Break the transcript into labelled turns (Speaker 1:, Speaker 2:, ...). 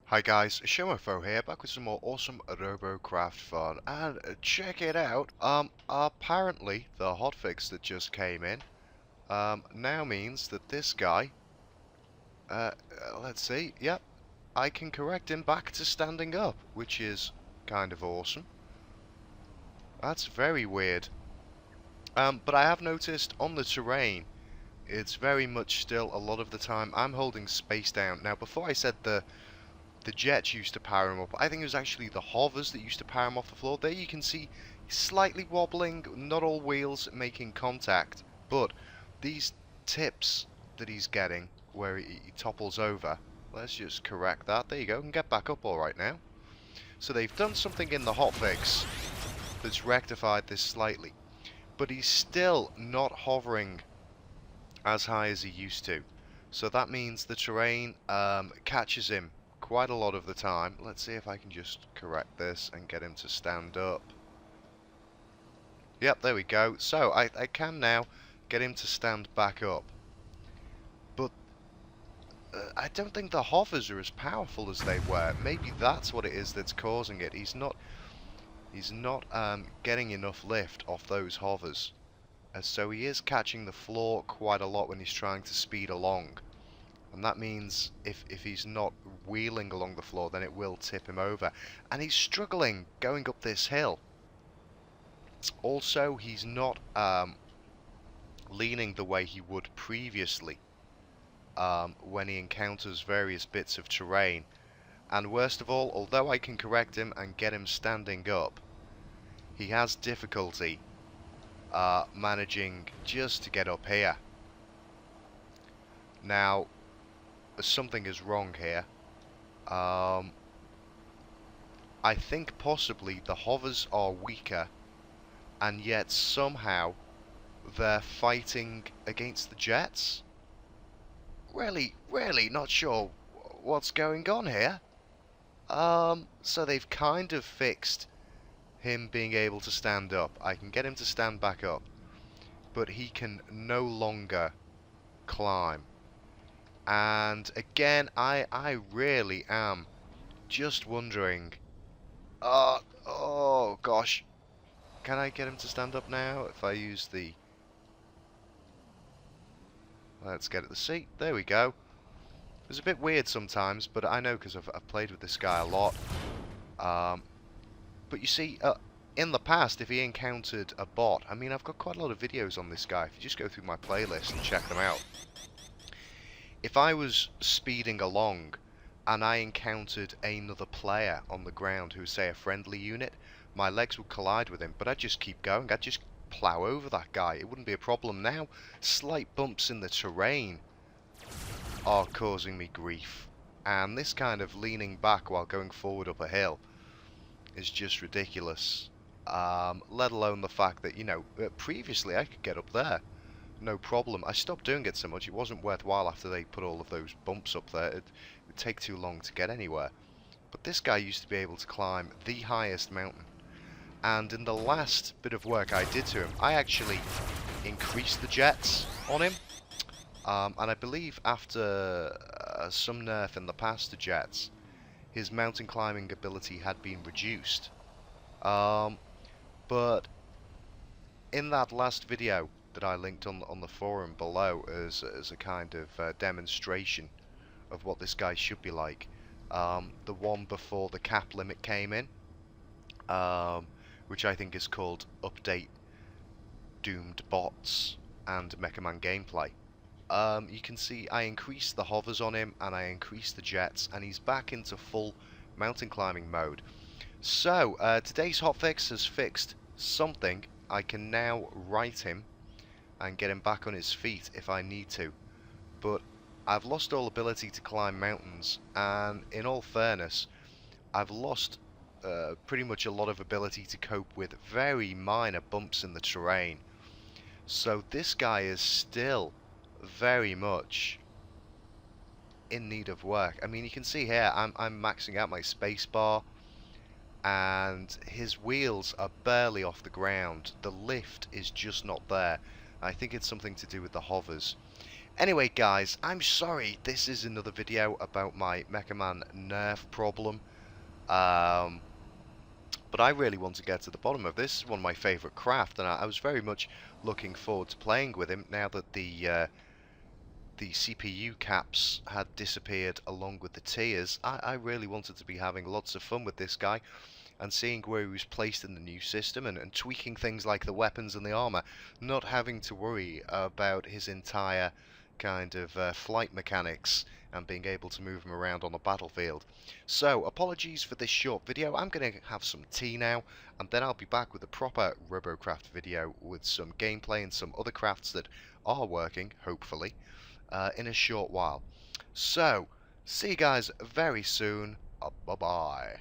Speaker 1: Hi guys, Mofo here, back with some more awesome Robocraft fun, and check it out, apparently the hotfix that just came in, now means that this guy, let's see, yep, I can correct him back to standing up, which is kind of awesome. That's very weird. But I have noticed on the terrain, it's very much still a lot of the time I'm holding space down. Now before I said the jets used to power him up. I think it was actually the hovers that used to power him off the floor. There you can see he's slightly wobbling, not all wheels making contact, but these tips that he's getting where he topples over, let's just correct that. There you go, can get back up alright now. So they've done something in the hotfix that's rectified this slightly, but he's still not hovering as high as he used to. So that means the terrain catches him quite a lot of the time. Let's see if I can just correct this and get him to stand up. Yep, there we go. So I can now get him to stand back up. But I don't think the hovers are as powerful as they were. Maybe that's what it is that's causing it. He's not getting enough lift off those hovers. So he is catching the floor quite a lot when he's trying to speed along. And that means if he's not wheeling along the floor, then it will tip him over. And he's struggling going up this hill. Also, he's not leaning the way he would previously when he encounters various bits of terrain. And worst of all, although I can correct him and get him standing up, he has difficulty managing just to get up here. Now, something is wrong here. I think possibly the hovers are weaker, and yet somehow they're fighting against the jets. Really not sure what's going on here. So they've kind of fixed him being able to stand up. I can get him to stand back up, but he can no longer climb. And again, I really am just wondering, oh gosh, can I get him to stand up now if I use the, let's get at the seat, there we go. It's a bit weird sometimes, but I know because I've played with this guy a lot. But you see, in the past, if he encountered a bot, I mean, I've got quite a lot of videos on this guy. If you just go through my playlist and check them out. If I was speeding along and I encountered another player on the ground who was, say, a friendly unit, my legs would collide with him, but I'd just keep going. I'd just plow over that guy. It wouldn't be a problem. Now, slight bumps in the terrain are causing me grief. And this kind of leaning back while going forward up a hill is just ridiculous. Let alone the fact that, you know, previously I could get up there. No problem. I stopped doing it so much, it wasn't worthwhile after they put all of those bumps up there. It would take too long to get anywhere. But this guy used to be able to climb the highest mountain. And in the last bit of work I did to him, I actually increased the jets on him. And I believe after some nerf in the past to jets, his mountain climbing ability had been reduced. But in that last video that I linked on the forum below as a kind of demonstration of what this guy should be like, the one before the cap limit came in, which I think is called Update Doomed Bots and MechaMan Gameplay. You can see I increased the hovers on him and I increased the jets, and he's back into full mountain climbing mode. So today's hotfix has fixed something. I can now right him and get him back on his feet if I need to, but I've lost all ability to climb mountains, and in all fairness, I've lost pretty much a lot of ability to cope with very minor bumps in the terrain. So this guy is still very much in need of work. I mean, you can see here I'm maxing out my spacebar, and his wheels are barely off the ground. The lift is just not there. I think it's something to do with the hovers. Anyway, guys, I'm sorry. This is another video about my MechaMan nerf problem. But I really want to get to the bottom of this. This is one of my favourite craft, and I was very much looking forward to playing with him now that the CPU caps had disappeared along with the tiers. I really wanted to be having lots of fun with this guy and seeing where he was placed in the new system and tweaking things like the weapons and the armor, not having to worry about his entire kind of flight mechanics and being able to move him around on the battlefield. So, apologies for this short video. I'm going to have some tea now, and then I'll be back with a proper Robocraft video with some gameplay and some other crafts that are working, hopefully, in a short while. So, see you guys very soon. Bye-bye.